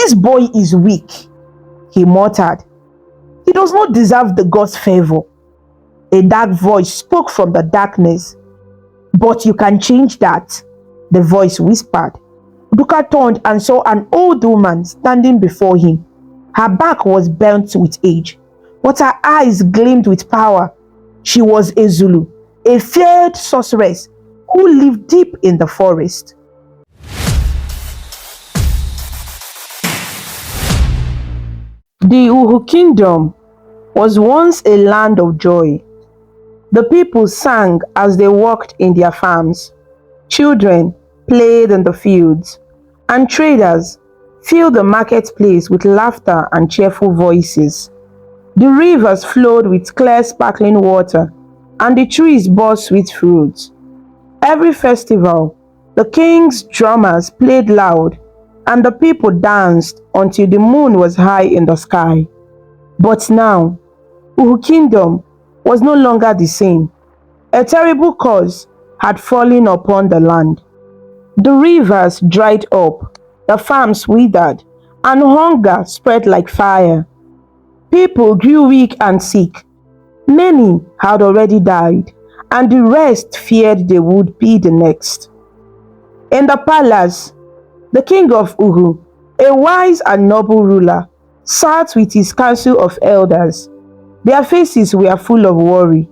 "This boy is weak," he muttered. "He does not deserve the gods' favor." A dark voice spoke from the darkness. "But you can change that," the voice whispered. Oduka turned and saw an old woman standing before him. Her back was bent with age, but her eyes gleamed with power. She was a Zulu, a feared sorceress who lived deep in the forest. The Uhu Kingdom was once a land of joy. The people sang as they worked in their farms. Children played in the fields, and traders filled the marketplace with laughter and cheerful voices. The rivers flowed with clear sparkling water, and the trees bore sweet fruits. Every festival, the king's drummers played loud, and the people danced until the moon was high in the sky. But now, Uhu Kingdom was no longer the same. A terrible curse had fallen upon the land. The rivers dried up, the farms withered, and hunger spread like fire. People grew weak and sick. Many had already died, and the rest feared they would be the next. In the palace, the king of Uhu, a wise and noble ruler, sat with his council of elders. Their faces were full of worry.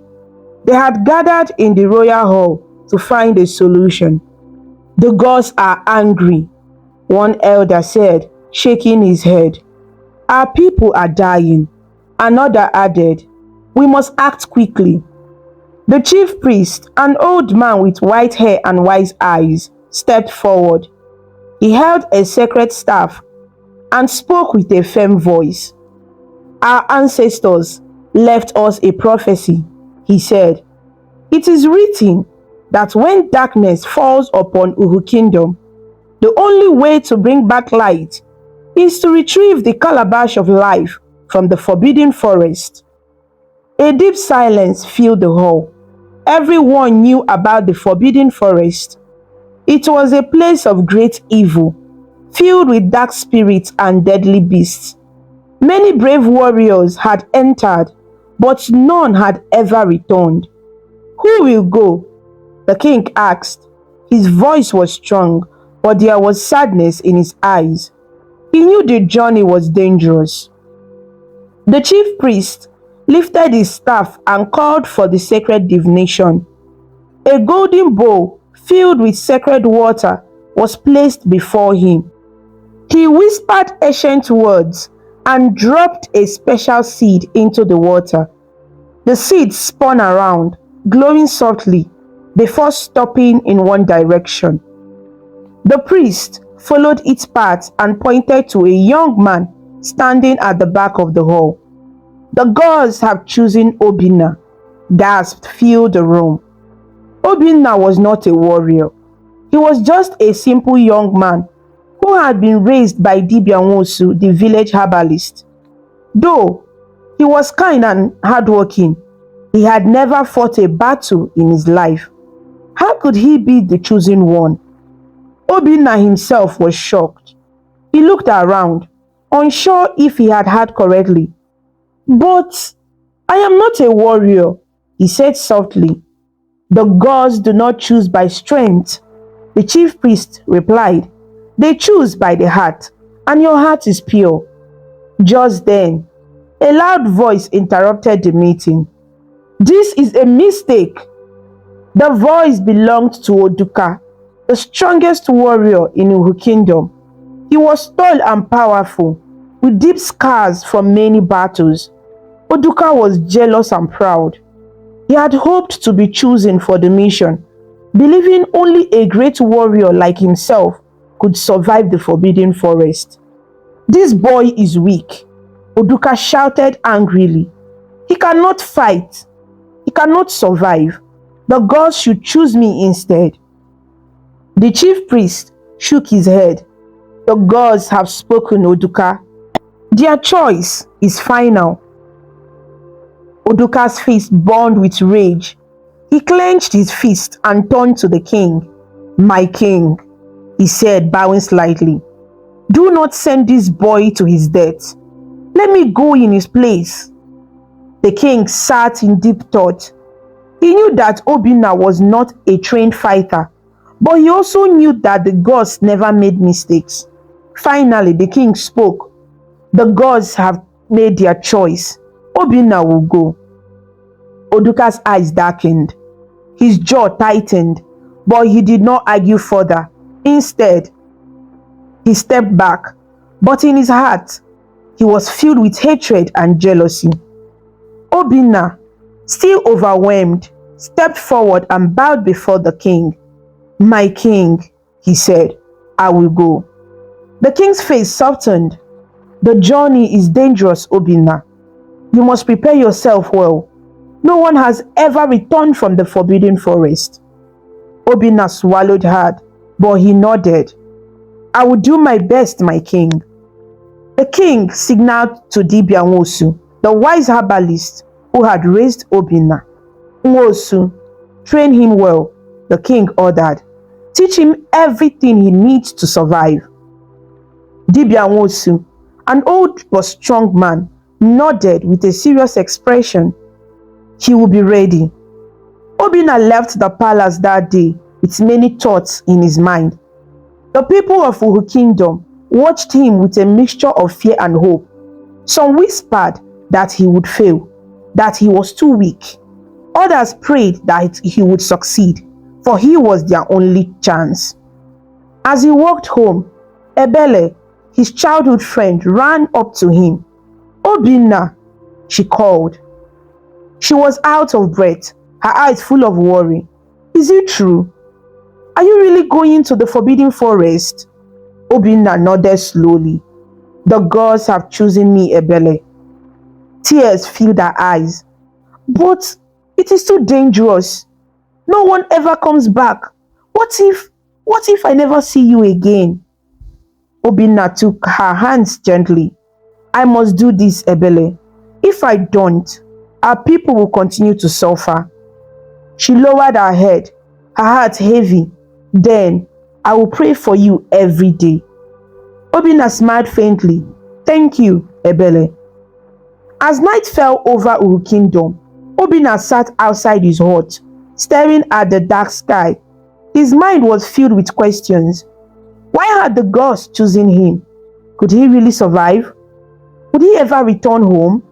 They had gathered in the royal hall to find a solution. "The gods are angry," one elder said, shaking his head. "Our people are dying," another added. "We must act quickly." The chief priest, an old man with white hair and wise eyes, stepped forward. He held a sacred staff and spoke with a firm voice. "Our ancestors left us a prophecy," he said. "It is written that when darkness falls upon Uhu Kingdom, the only way to bring back light is to retrieve the calabash of life from the forbidden forest." A deep silence filled the hall. Everyone knew about the forbidden forest. It was a place of great evil, filled with dark spirits and deadly beasts. Many brave warriors had entered, but none had ever returned. "Who will go?" the king asked. His voice was strong, but there was sadness in his eyes. He knew the journey was dangerous. The chief priest lifted his staff and called for the sacred divination. A golden bowl filled with sacred water was placed before him. He whispered ancient words and dropped a special seed into the water. The seed spun around, glowing softly, before stopping in one direction. The priest followed its path and pointed to a young man standing at the back of the hall. "The gods have chosen Obina," gasped filled the room. Obina was not a warrior. He was just a simple young man who had been raised by Dibia Nwosu, the village herbalist. Though he was kind and hardworking, he had never fought a battle in his life. How could he be the chosen one? Obina himself was shocked. He looked around, unsure if he had heard correctly. "But I am not a warrior," he said softly. "The gods do not choose by strength," the chief priest replied. "They choose by the heart, and your heart is pure." Just then, a loud voice interrupted the meeting. "This is a mistake." The voice belonged to Oduka, the strongest warrior in Uhu Kingdom. He was tall and powerful, with deep scars from many battles. Oduka was jealous and proud. He had hoped to be chosen for the mission, believing only a great warrior like himself could survive the forbidden forest. "This boy is weak," Oduka shouted angrily. "He cannot fight. He cannot survive. The gods should choose me instead." The chief priest shook his head. "The gods have spoken, Oduka. Their choice is final." Oduka's face burned with rage. He clenched his fist and turned to the king. "My king," he said, bowing slightly. Do not send this boy to his death. Let me go in his place." The king sat in deep thought. He knew that Obina was not a trained fighter, but he also knew that the gods never made mistakes. Finally, the king spoke. "The gods have made their choice. Obina will go." Oduka's eyes darkened. His jaw tightened, but he did not argue further. Instead, he stepped back, but in his heart, he was filled with hatred and jealousy. Obina, still overwhelmed, stepped forward and bowed before the king. "My king," he said, "I will go." The king's face softened. "The journey is dangerous, Obina. You must prepare yourself well. No one has ever returned from the forbidden forest." Obina swallowed hard, but he nodded. "I will do my best, my king." The king signaled to Dibia Nwosu, the wise herbalist who had raised Obina. "Nwosu, train him well," the king ordered. "Teach him everything he needs to survive." Dibia Nwosu, an old but strong man, nodded with a serious expression. He will be ready. Obina left the palace that day with many thoughts in his mind. The people of Uhu Kingdom watched him with a mixture of fear and hope. Some whispered that he would fail, that he was too weak. Others prayed that he would succeed, for he was their only chance. As he walked home, Ebele, his childhood friend, ran up to him. "Obina," she called. She was out of breath, her eyes full of worry. "Is it true? Are you really going to the forbidden forest?" Obina nodded slowly. "The gods have chosen me, Ebele." Tears filled her eyes. "But it is too dangerous. No one ever comes back. What if I never see you again?" Obina took her hands gently. "I must do this, Ebele. If I don't, our people will continue to suffer." She lowered her head, her heart heavy. "Then I will pray for you every day." Obina smiled faintly. "Thank you, Ebele." As night fell over Uhu Kingdom, Obina sat outside his hut, staring at the dark sky. His mind was filled with questions. Why had the gods chosen him? Could he really survive? Would he ever return home?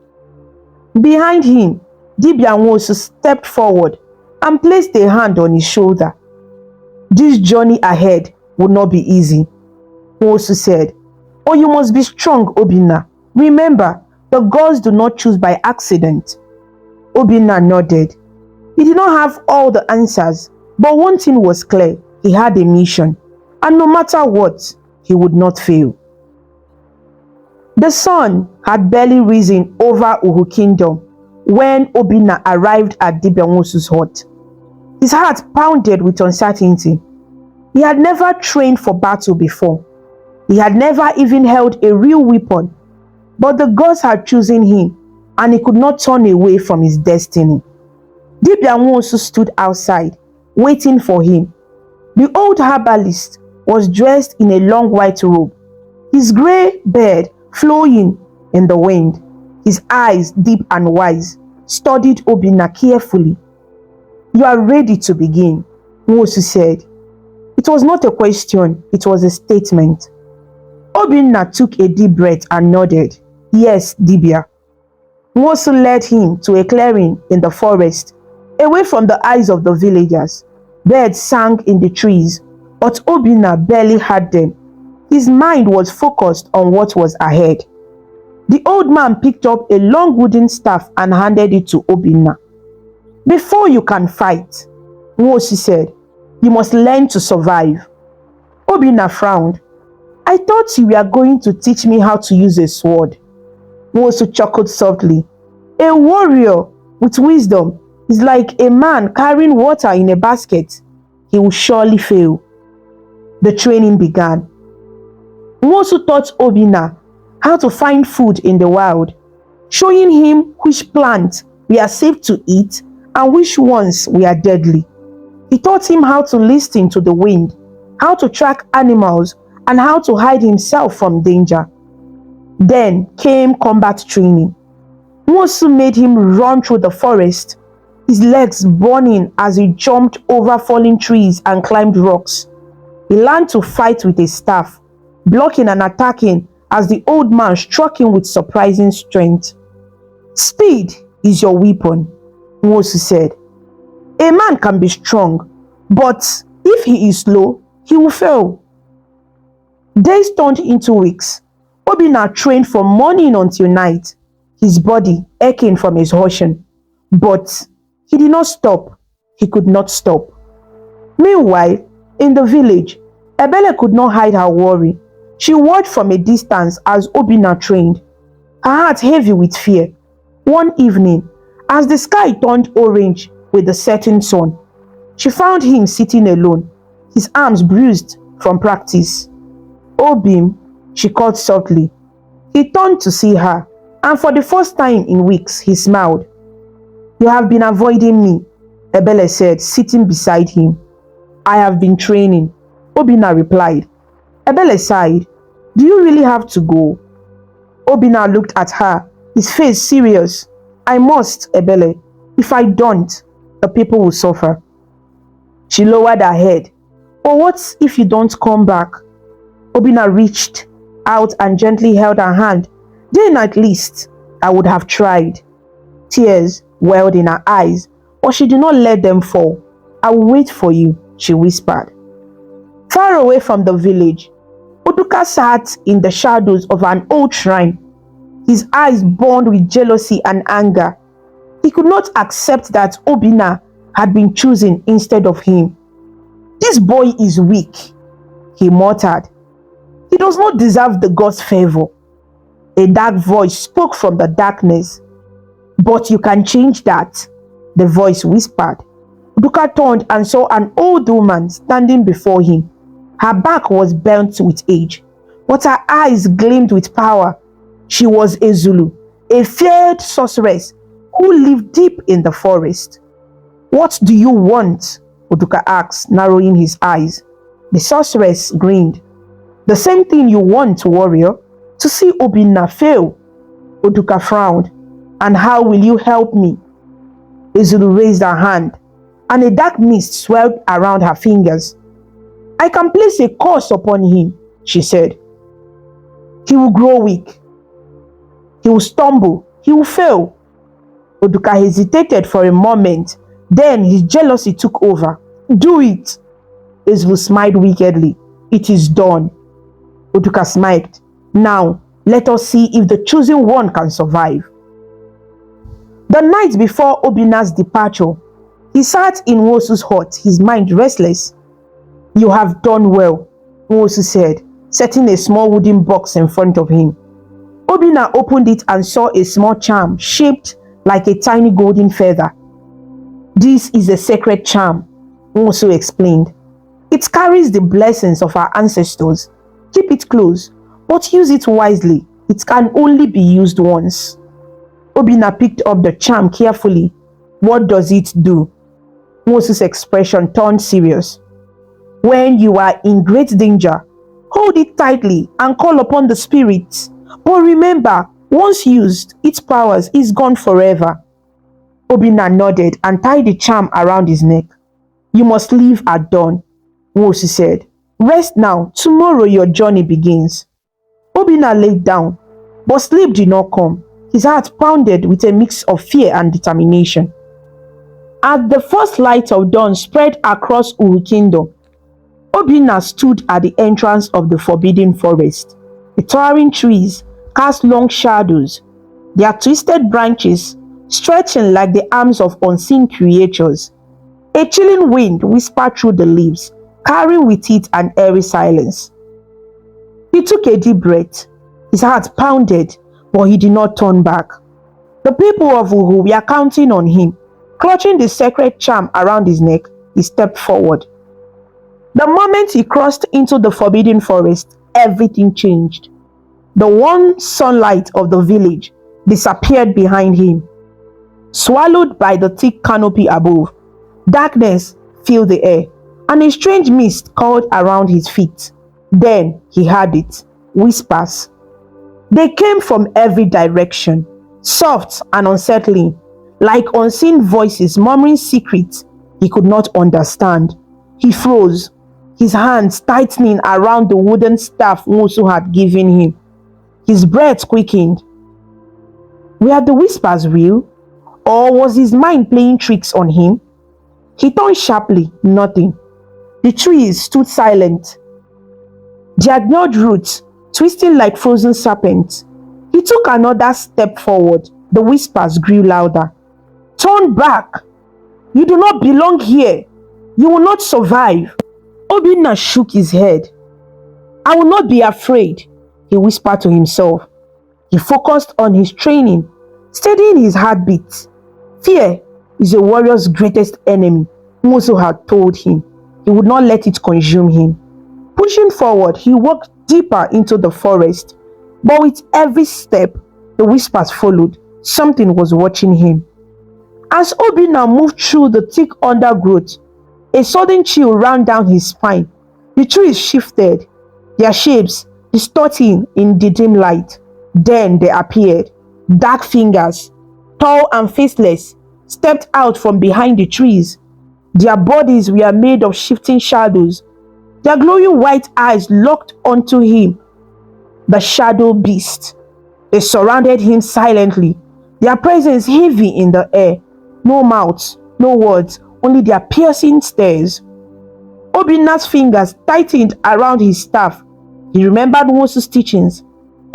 Behind him, Dibia Nwosu stepped forward and placed a hand on his shoulder. "This journey ahead will not be easy," Nwosu said. "Oh, you must be strong, Obina. Remember, the gods do not choose by accident." Obina nodded. He did not have all the answers, but one thing was clear: he had a mission, and no matter what, he would not fail. The sun had barely risen over Uhu Kingdom when Obina arrived at Dibia Nwosu's hut. His heart pounded with uncertainty. He had never trained for battle before. He had never even held a real weapon, but the gods had chosen him, and he could not turn away from his destiny. Dibia Nwosu stood outside, waiting for him. The old herbalist was dressed in a long white robe, his grey beard flowing in the wind. His eyes, deep and wise, studied Obina carefully. "You are ready to begin," Nwosu said. It was not a question, it was a statement. Obina took a deep breath and nodded. "Yes, Dibia." Nwosu led him to a clearing in the forest, away from the eyes of the villagers. Birds sang in the trees, but Obina barely heard them. His mind was focused on what was ahead. The old man picked up a long wooden staff and handed it to Obina. "Before you can fight," Nwosu said, "you must learn to survive." Obina frowned. "I thought you were going to teach me how to use a sword." Nwosu chuckled softly. "A warrior with wisdom is like a man carrying water in a basket. He will surely fail." The training began. Nwosu taught Obina how to find food in the wild, showing him which plants were safe to eat and which ones were deadly. He taught him how to listen to the wind, how to track animals, and how to hide himself from danger. Then came combat training. Nwosu made him run through the forest, his legs burning as he jumped over falling trees and climbed rocks. He learned to fight with a staff, blocking and attacking as the old man struck him with surprising strength. "Speed is your weapon," Nwosu said. "A man can be strong, but if he is slow, he will fail." Days turned into weeks. Obina trained from morning until night, his body aching from exhaustion. But he did not stop. He could not stop. Meanwhile, in the village, Ebele could not hide her worry. She watched from a distance as Obina trained, her heart heavy with fear. One evening, as the sky turned orange with the setting sun, she found him sitting alone, his arms bruised from practice. "Obim," she called softly. He turned to see her, and for the first time in weeks, he smiled. "You have been avoiding me," Ebele said, sitting beside him. "I have been training," Obina replied. Ebele sighed. "Do you really have to go?" Obina looked at her, his face serious. "I must, Ebele. If I don't, the people will suffer." She lowered her head. "But what if you don't come back?" Obina reached out and gently held her hand. "Then at least I would have tried." Tears welled in her eyes, but she did not let them fall. "I will wait for you," she whispered. Far away from the village, Oduka sat in the shadows of an old shrine. His eyes burned with jealousy and anger. He could not accept that Obina had been chosen instead of him. "This boy is weak," he muttered. "He does not deserve the god's favor." A dark voice spoke from the darkness. "But you can change that," the voice whispered. Oduka turned and saw an old woman standing before him. Her back was bent with age, but her eyes gleamed with power. She was a Zulu, a feared sorceress who lived deep in the forest. "What do you want?" Oduka asked, narrowing his eyes. The sorceress grinned. "The same thing you want, warrior, to see Obina fail." Oduka frowned. "And how will you help me?" Zulu raised her hand, and a dark mist swelled around her fingers. "I can place a curse upon him," she said. "He will grow weak. He will stumble. He will fail." Oduka hesitated for a moment. Then his jealousy took over. "Do it." Zulu smiled wickedly. "It is done." Oduka smiled. "Now, let us see if the chosen one can survive." The night before Obina's departure, he sat in Nwosu's hut, his mind restless. "You have done well," Nwosu said, setting a small wooden box in front of him. Obina opened it and saw a small charm shaped like a tiny golden feather. "This is a sacred charm," Nwosu explained. "It carries the blessings of our ancestors. Keep it close, but use it wisely. It can only be used once." Obina picked up the charm carefully. "What does it do?" Nwosu's expression turned serious. "When you are in great danger, hold it tightly and call upon the spirits. But remember, once used, its powers is gone forever." Obina nodded and tied the charm around his neck. "You must leave at dawn," Nwosu said. "Rest now. Tomorrow your journey begins." Obina lay down, but sleep did not come. His heart pounded with a mix of fear and determination. As the first light of dawn spread across Uru Kingdom, Obina stood at the entrance of the forbidden forest. The towering trees cast long shadows, their twisted branches stretching like the arms of unseen creatures. A chilling wind whispered through the leaves, carrying with it an eerie silence. He took a deep breath. His heart pounded, but he did not turn back. The people of Uru were counting on him. Clutching the sacred charm around his neck, he stepped forward. The moment he crossed into the forbidden forest, everything changed. The warm sunlight of the village disappeared behind him, swallowed by the thick canopy above. Darkness filled the air, and a strange mist curled around his feet. Then he heard it. Whispers. They came from every direction, soft and unsettling, like unseen voices murmuring secrets he could not understand. He froze, his hands tightening around the wooden staff Musu had given him. His breath quickened. Were the whispers real? Or was his mind playing tricks on him? He turned sharply, nothing. The trees stood silent, their gnawed roots twisting like frozen serpents. He took another step forward. The whispers grew louder. Turn back! You do not belong here! You will not survive! Obina shook his head. I will not be afraid, he whispered to himself. He focused on his training, steadying his heartbeat. Fear is a warrior's greatest enemy, Musu had told him. He would not let it consume him. Pushing forward, he walked deeper into the forest. But with every step, the whispers followed. Something was watching him. As Obina moved through the thick undergrowth, a sudden chill ran down his spine. The trees shifted, their shapes distorting in the dim light. Then they appeared. Dark fingers, tall and faceless, stepped out from behind the trees. Their bodies were made of shifting shadows. Their glowing white eyes locked onto him. The shadow beast. They surrounded him silently, their presence heavy in the air. No mouths, no words, only their piercing stares. Obina's fingers tightened around his staff. He remembered Musu's teachings.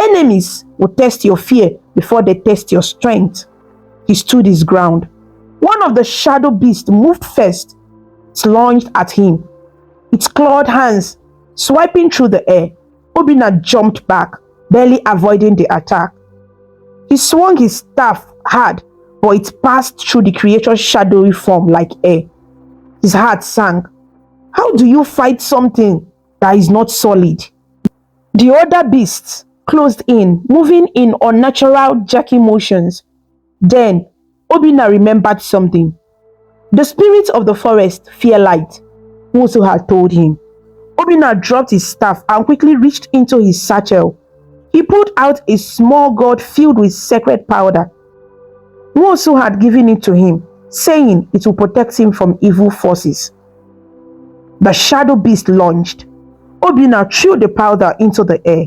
Enemies will test your fear before they test your strength. He stood his ground. One of the shadow beasts moved first. It lunged at him, its clawed hands swiping through the air. Obina jumped back, barely avoiding the attack. He swung his staff hard, but it passed through the creature's shadowy form like air. His heart sank. How do you fight something that is not solid? The other beasts closed in, moving in unnatural jerky motions. Then Obina remembered something. The spirits of the forest fear light, Musu had told him. Obina dropped his staff and quickly reached into his satchel. He pulled out a small gourd filled with sacred powder. Musu had given it to him, saying it will protect him from evil forces. The shadow beast lunged. Obina threw the powder into the air.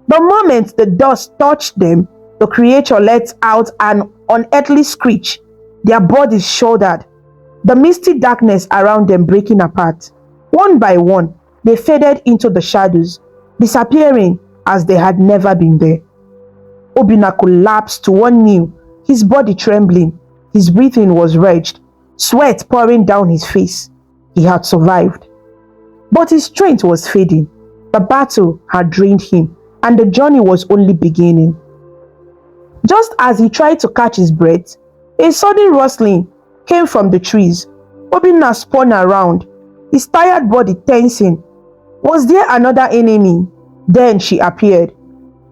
The moment the dust touched them, the creature let out an unearthly screech. Their bodies shuddered, the misty darkness around them breaking apart. One by one, they faded into the shadows, disappearing as they had never been there. Obina collapsed to one knee, his body trembling. His breathing was wretched, sweat pouring down his face. He had survived. But his strength was fading. The battle had drained him, and the journey was only beginning. Just as he tried to catch his breath, a sudden rustling came from the trees. Obina spun around, his tired body tensing. Was there another enemy? Then she appeared.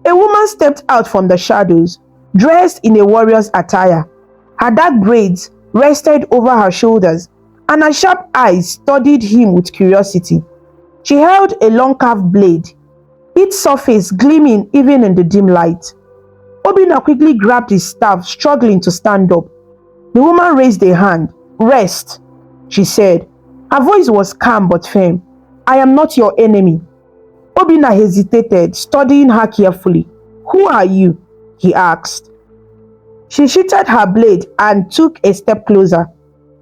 A woman stepped out from the shadows, dressed in a warrior's attire. Her dark braids rested over her shoulders, and her sharp eyes studied him with curiosity. She held a long carved blade, its surface gleaming even in the dim light. Obina quickly grabbed his staff, struggling to stand up. The woman raised a hand. Rest, she said. Her voice was calm but firm. I am not your enemy. Obina hesitated, studying her carefully. Who are you? He asked. She shifted her blade and took a step closer.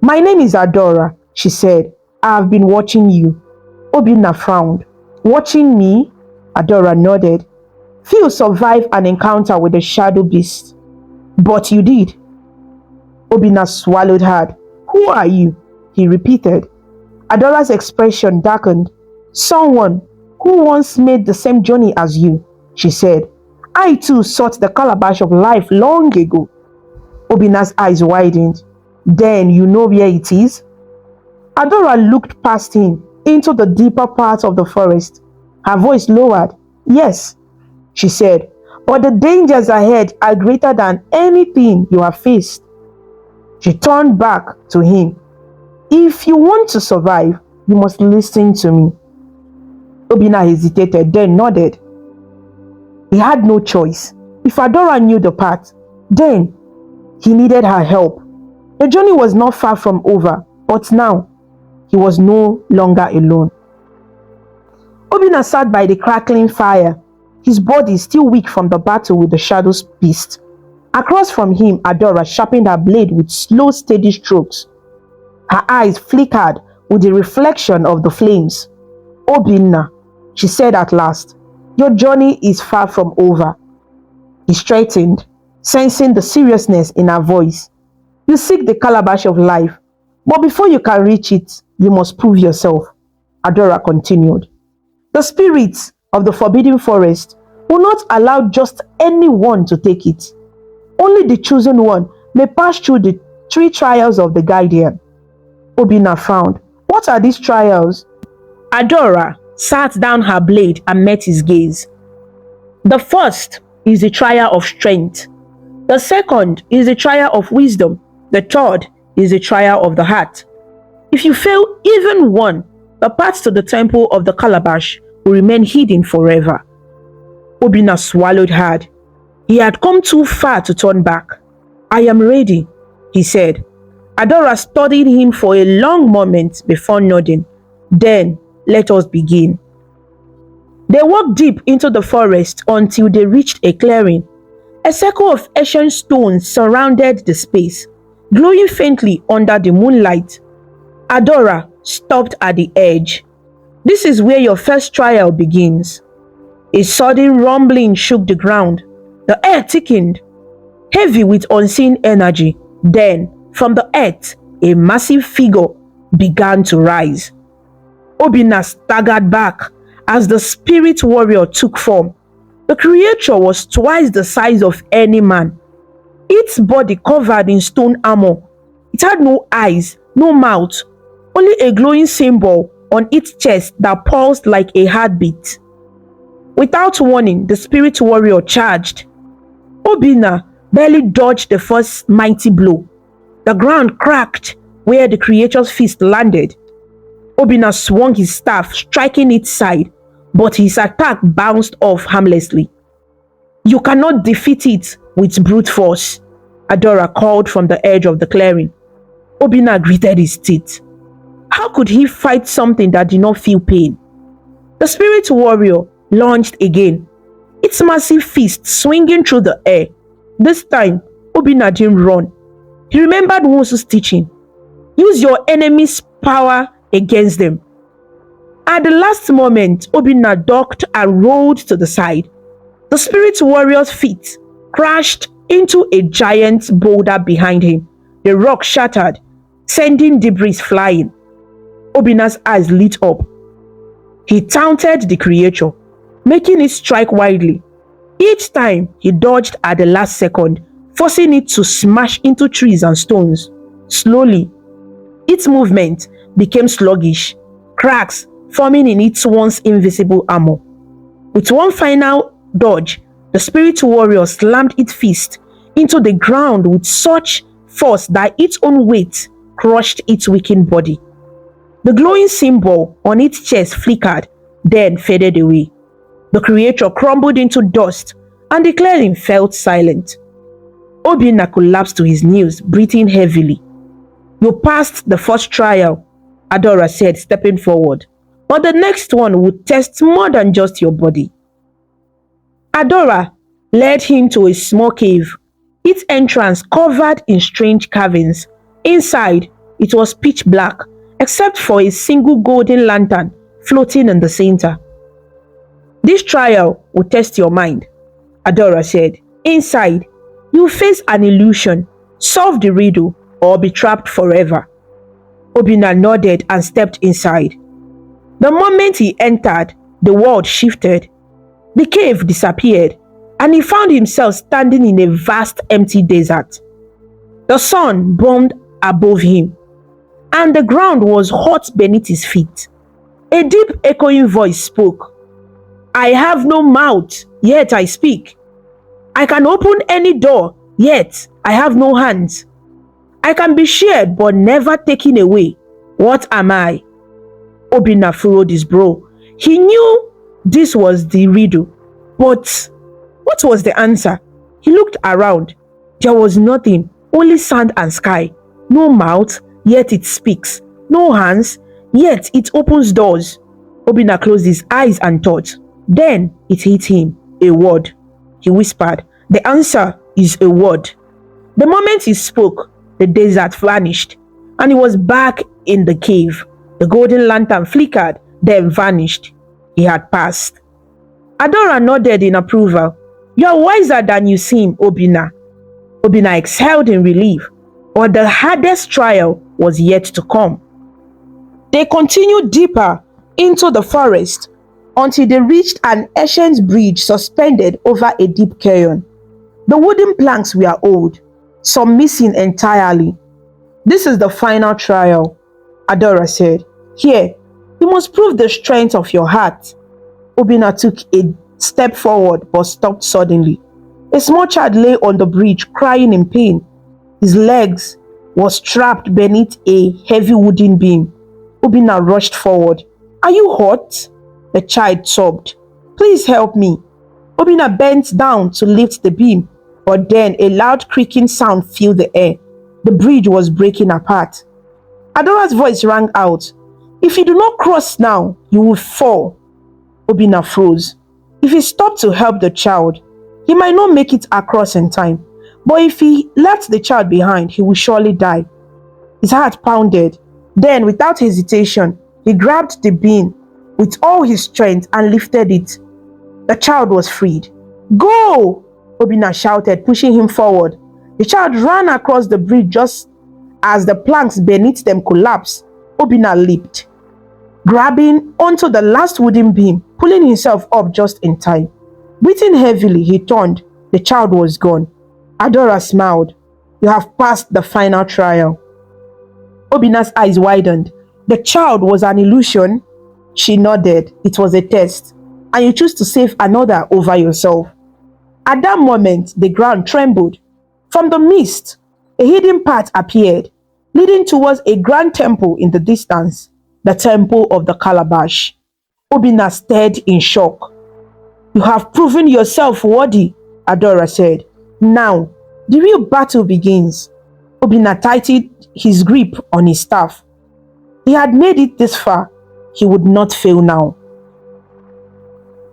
My name is Adora, she said. I have been watching you. Obina frowned. Watching me? Adora nodded. Few survived an encounter with the shadow beast. But you did. Obina swallowed hard. Who are you? He repeated. Adora's expression darkened. Someone who once made the same journey as you, she said. I too sought the calabash of life long ago. Obina's eyes widened. Then you know where it is? Adora looked past him into the deeper part of the forest. Her voice lowered. Yes, she said, but the dangers ahead are greater than anything you have faced. She turned back to him. If you want to survive, you must listen to me. Obina hesitated, then nodded. He had no choice. If Adora knew the path, then he needed her help. The journey was not far from over, but now he was no longer alone. Obina sat by the crackling fire, his body still weak from the battle with the shadow's beast. Across from him, Adora sharpened her blade with slow, steady strokes. Her eyes flickered with the reflection of the flames. Obina, she said at last, your journey is far from over. He straightened, sensing the seriousness in her voice. You seek the calabash of life, but before you can reach it, you must prove yourself. Adora continued. The spirits of the forbidden forest will not allow just anyone to take it. Only the chosen one may pass through the 3 trials of the guardian. Obina frowned. What are these trials? Adora sat down her blade and met his gaze. The first is the trial of strength. The second is the trial of wisdom. The third is the trial of the heart. If you fail even one, the path to the temple of the calabash will remain hidden forever. Obina swallowed hard. He had come too far to turn back. I am ready, he said. Adora studied him for a long moment before nodding. Then, let us begin. They walked deep into the forest until they reached a clearing. A circle of ancient stones surrounded the space, glowing faintly under the moonlight. Adora stopped at the edge. This is where your first trial begins. A sudden rumbling shook the ground. The air thickened, heavy with unseen energy. Then, from the earth, a massive figure began to rise. Obina staggered back as the spirit warrior took form. The creature was twice the size of any man. Its body covered in stone armor. It had no eyes, no mouth, only a glowing symbol on its chest that pulsed like a heartbeat. Without warning, the spirit warrior charged. Obina barely dodged the first mighty blow. The ground cracked where the creature's fist landed. Obina swung his staff, striking its side, but his attack bounced off harmlessly. You cannot defeat it with brute force, Adora called from the edge of the clearing. Obina gritted his teeth. How could he fight something that did not feel pain? The spirit warrior lunged again, its massive fist swinging through the air. This time, Obina didn't run. He remembered Wusu's teaching. Use your enemy's power against them. At the last moment, Obina ducked and rolled to the side. The spirit warrior's feet crashed into a giant boulder behind him. The rock shattered, sending debris flying. Obina's eyes lit up. He taunted the creature, making it strike wildly. Each time, he dodged at the last second, forcing it to smash into trees and stones. Slowly, its movement became sluggish, cracks forming in its once invisible armor. With one final dodge, the spirit warrior slammed its fist into the ground with such force that its own weight crushed its weakened body. The glowing symbol on its chest flickered, then faded away. The creature crumbled into dust, and the clearing fell silent. Obina collapsed to his knees, breathing heavily. You passed the first trial, Adora said, stepping forward. But the next one would test more than just your body. Adora led him to a small cave, its entrance covered in strange carvings. Inside, it was pitch black, except for a single golden lantern floating in the center. This trial will test your mind, Adora said. Inside, you face an illusion, solve the riddle, or be trapped forever. Obina nodded and stepped inside. The moment he entered, the world shifted. The cave disappeared, and he found himself standing in a vast empty desert. The sun burned above him, and the ground was hot beneath his feet. A deep echoing voice spoke. I have no mouth, yet I speak. I can open any door, yet I have no hands. I can be shared but never taken away. What am I? Obina furrowed his brow. He knew this was the riddle, but what was the answer? He looked around. There was nothing, only sand and sky. No mouth, yet it speaks. No hands, yet it opens doors. Obina closed his eyes and thought. Then it hit him. A word. He whispered. The answer is a word. The moment he spoke, the desert vanished, and he was back in the cave. The golden lantern flickered, then vanished. He had passed. Adora nodded in approval. You are wiser than you seem, Obina. Obina exhaled in relief, but the hardest trial was yet to come. They continued deeper into the forest until they reached an ancient bridge suspended over a deep canyon. The wooden planks were old, some missing entirely. This is the final trial, Adora said. Here, you must prove the strength of your heart. Obina took a step forward but stopped suddenly. A small child lay on the bridge crying in pain. His legs were trapped beneath a heavy wooden beam. Obina rushed forward. Are you hurt? The child sobbed. Please help me. Obina bent down to lift the beam, but then a loud creaking sound filled the air. The bridge was breaking apart. Adora's voice rang out. If you do not cross now, you will fall. Obina froze. If he stopped to help the child, he might not make it across in time. But if he left the child behind, he would surely die. His heart pounded. Then, without hesitation, he grabbed the beam with all his strength and lifted it. The child was freed. Go! Obina shouted, pushing him forward. The child ran across the bridge just as the planks beneath them collapsed. Obina leaped, grabbing onto the last wooden beam, pulling himself up just in time. Breathing heavily, he turned. The child was gone. Adora smiled. You have passed the final trial. Obina's eyes widened. The child was an illusion. She nodded. It was a test, and you choose to save another over yourself. At that moment, the ground trembled. From the mist, a hidden path appeared, leading towards a grand temple in the distance, the temple of the calabash. Obina stared in shock. You have proven yourself worthy, Adora said. Now, the real battle begins. Obina tightened his grip on his staff. He had made it this far. He would not fail now.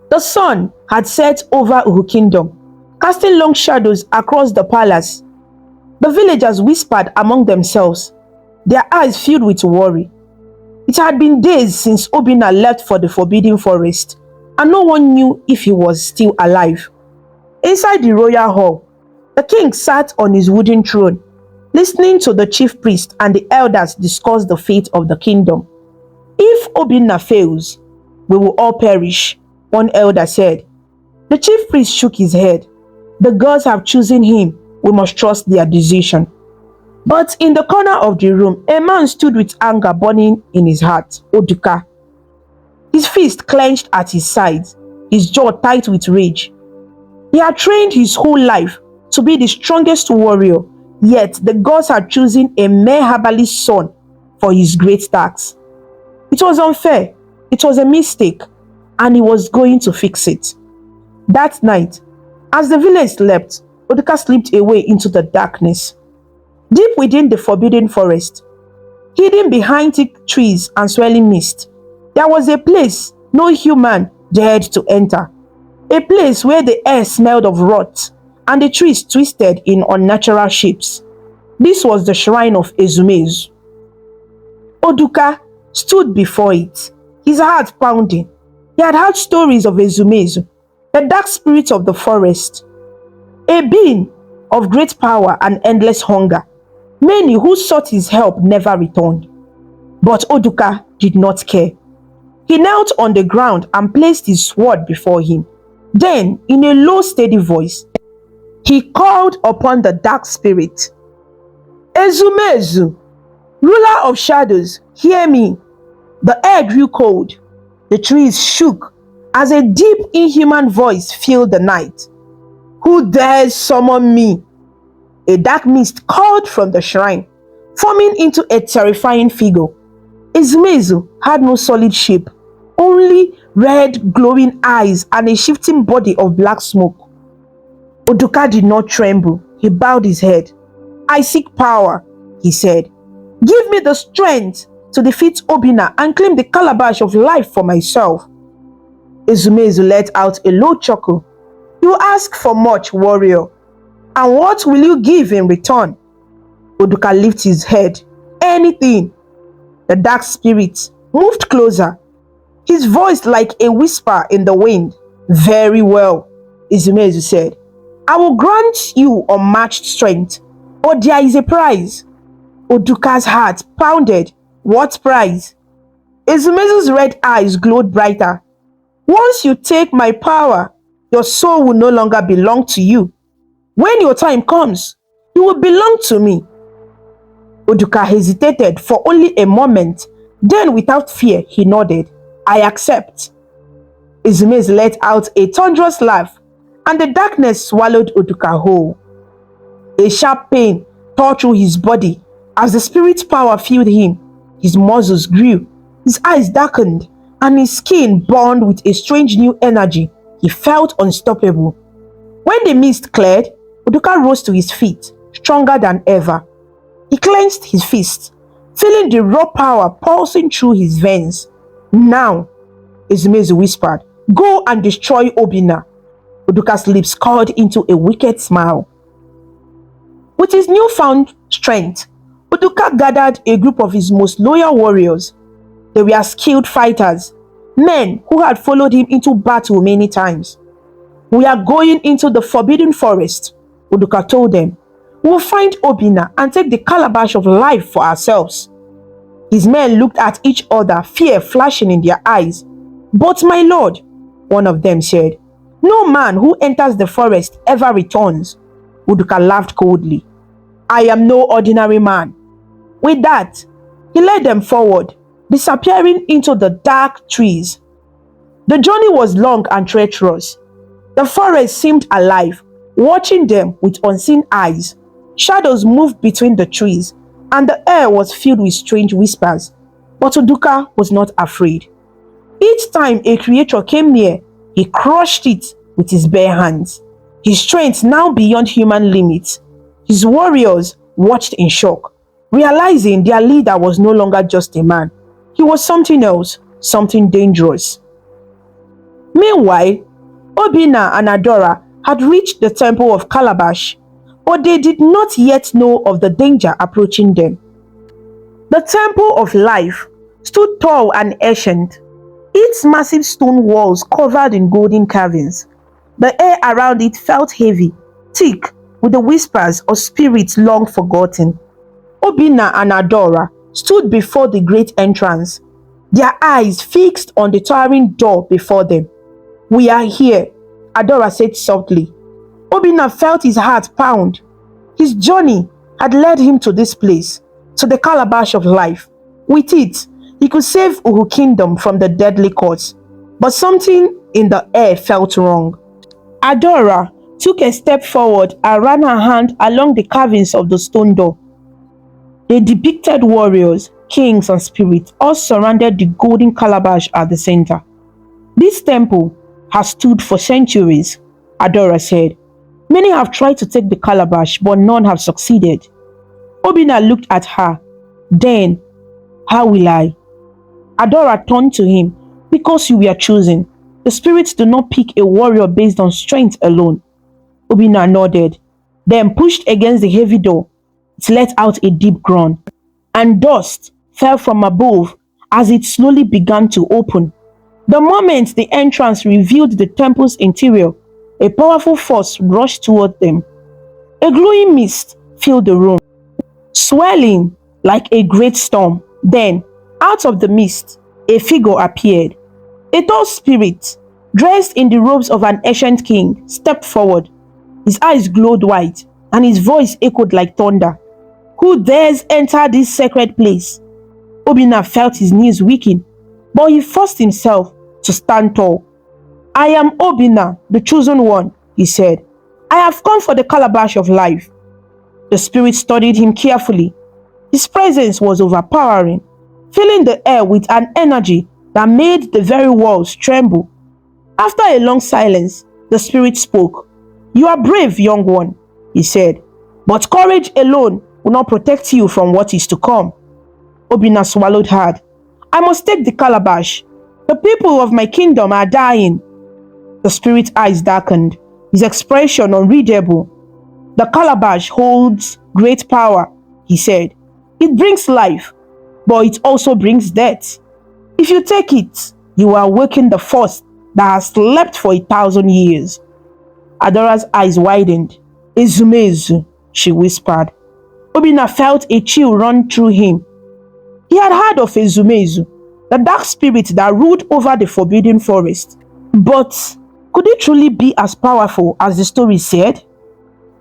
The sun had set over Uhu Kingdom, casting long shadows across the palace. The villagers whispered among themselves, their eyes filled with worry. It had been days since Obina left for the Forbidden Forest, and no one knew if he was still alive. Inside the royal hall, the king sat on his wooden throne, listening to the chief priest and the elders discuss the fate of the kingdom. If Obina fails, we will all perish, one elder said. The chief priest shook his head. The gods have chosen him. We must trust their decision. But in the corner of the room, a man stood with anger burning in his heart, Oduka. His fist clenched at his sides, his jaw tight with rage. He had trained his whole life to be the strongest warrior, yet the gods had chosen a mere herbalist's son for his great task. It was unfair, it was a mistake, and he was going to fix it. That night, as the village slept, Oduka slipped away into the darkness. Deep within the forbidden forest, hidden behind thick trees and swirling mist, there was a place no human dared to enter. A place where the air smelled of rot and the trees twisted in unnatural shapes. This was the shrine of Ezumezu. Oduka stood before it, his heart pounding. He had heard stories of Ezumezu, the dark spirit of the forest, a being of great power and endless hunger. Many who sought his help never returned. But Oduka did not care. He knelt on the ground and placed his sword before him. Then, in a low, steady voice, he called upon the dark spirit. Ezumezu, ruler of shadows, hear me. The air grew cold. The trees shook as a deep, inhuman voice filled the night. Who dares summon me? A dark mist called from the shrine, forming into a terrifying figure. Ezumezu had no solid shape, only red glowing eyes and a shifting body of black smoke. Oduka did not tremble. He bowed his head. "I seek power," he said. "Give me the strength to defeat Obina and claim the calabash of life for myself." Ezumezu let out a low chuckle. "You ask for much, warrior. And what will you give in return?" Oduka lifted his head. "Anything." The dark spirit moved closer, his voice like a whisper in the wind. "Very well," Ezumezu said. "I will grant you unmatched strength, but there is a price." Oduka's heart pounded. "What price?" Ezumezu's red eyes glowed brighter. "Once you take my power, your soul will no longer belong to you. When your time comes, you will belong to me." Oduka hesitated for only a moment. Then, without fear, he nodded. "I accept." Ezumezu let out a thunderous laugh, and the darkness swallowed Oduka whole. A sharp pain tore through his body as the spirit's power filled him. His muscles grew, his eyes darkened, and his skin burned with a strange new energy. He felt unstoppable. When the mist cleared, Oduka rose to his feet, stronger than ever. He clenched his fist, feeling the raw power pulsing through his veins. "Now," Ezumezu whispered, "go and destroy Obina." Oduka's lips curled into a wicked smile. With his newfound strength, Oduka gathered a group of his most loyal warriors. They were skilled fighters, men who had followed him into battle many times. "We are going into the forbidden forest," Oduka told them. "We will find Obina and take the calabash of life for ourselves." His men looked at each other, fear flashing in their eyes. "But my lord," one of them said, "no man who enters the forest ever returns." Oduka laughed coldly. "I am no ordinary man." With that, he led them forward, disappearing into the dark trees. The journey was long and treacherous. The forest seemed alive, watching them with unseen eyes. Shadows moved between the trees, and the air was filled with strange whispers. But Oduka was not afraid. Each time a creature came near, he crushed it with his bare hands. His strength now beyond human limits. His warriors watched in shock, realizing their leader was no longer just a man. He was something else, something dangerous. Meanwhile, Obina and Adora had reached the temple of Calabash, but they did not yet know of the danger approaching them. The temple of life stood tall and ancient, its massive stone walls covered in golden carvings. The air around it felt heavy, thick, with the whispers of spirits long forgotten. Obina and Adora stood before the great entrance, their eyes fixed on the towering door before them. "We are here," Adora said softly. Obina felt his heart pound. His journey had led him to this place, to the calabash of life. With it, he could save Uhu Kingdom from the deadly curse. But something in the air felt wrong. Adora took a step forward and ran her hand along the carvings of the stone door. They depicted warriors, kings, and spirits, all surrounded the golden calabash at the center. "This temple has stood for centuries," Adora said. "Many have tried to take the calabash, but none have succeeded." Obina looked at her. Then, "How will I?" Adora turned to him. "Because you were chosen. The spirits do not pick a warrior based on strength alone." Obina nodded, then pushed against the heavy door. It let out a deep groan, and dust fell from above as it slowly began to open. The moment the entrance revealed the temple's interior, a powerful force rushed toward them. A glowing mist filled the room, swelling like a great storm. Then, out of the mist, a figure appeared. A tall spirit, dressed in the robes of an ancient king, stepped forward. His eyes glowed white, and his voice echoed like thunder. "Who dares enter this sacred place?" Obina felt his knees weaken, but he forced himself to stand tall. "I am Obina, the chosen one," he said. "I have come for the calabash of life." The spirit studied him carefully. His presence was overpowering, filling the air with an energy that made the very walls tremble. After a long silence, the spirit spoke. "You are brave, young one," he said, "but courage alone will not protect you from what is to come." Obina swallowed hard. "I must take the calabash. The people of my kingdom are dying." The spirit's eyes darkened, his expression unreadable. "The calabash holds great power," he said. "It brings life, but it also brings death. If you take it, you will awaken the force that has slept for 1,000 years." Adora's eyes widened. "Ezumezu," she whispered. Obina felt a chill run through him. He had heard of Ezumezu, the dark spirit that ruled over the forbidden forest. But could it truly be as powerful as the story said?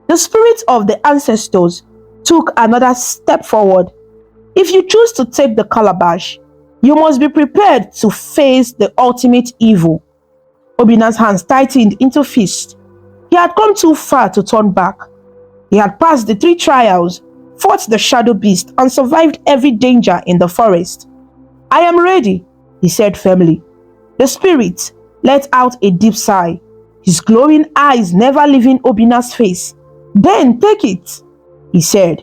The spirits of the ancestors took another step forward. "If you choose to take the calabash, you must be prepared to face the ultimate evil." Obina's hands tightened into fists. He had come too far to turn back. He had passed the 3 trials, fought the shadow beast, and survived every danger in the forest. "I am ready," he said firmly. The spirit let out a deep sigh, his glowing eyes never leaving Obina's face. "Then take it," he said.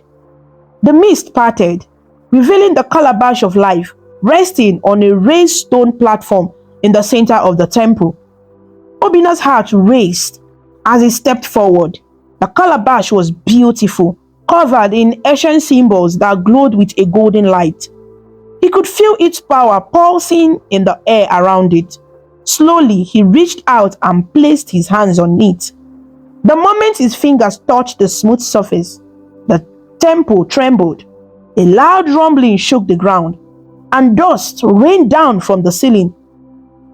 The mist parted, revealing the calabash of life resting on a raised stone platform in the center of the temple. Obina's heart raced as he stepped forward. The calabash was beautiful, covered in ancient symbols that glowed with a golden light. He could feel its power pulsing in the air around it. Slowly, he reached out and placed his hands on it. The moment his fingers touched the smooth surface, the temple trembled. A loud rumbling shook the ground, and dust rained down from the ceiling.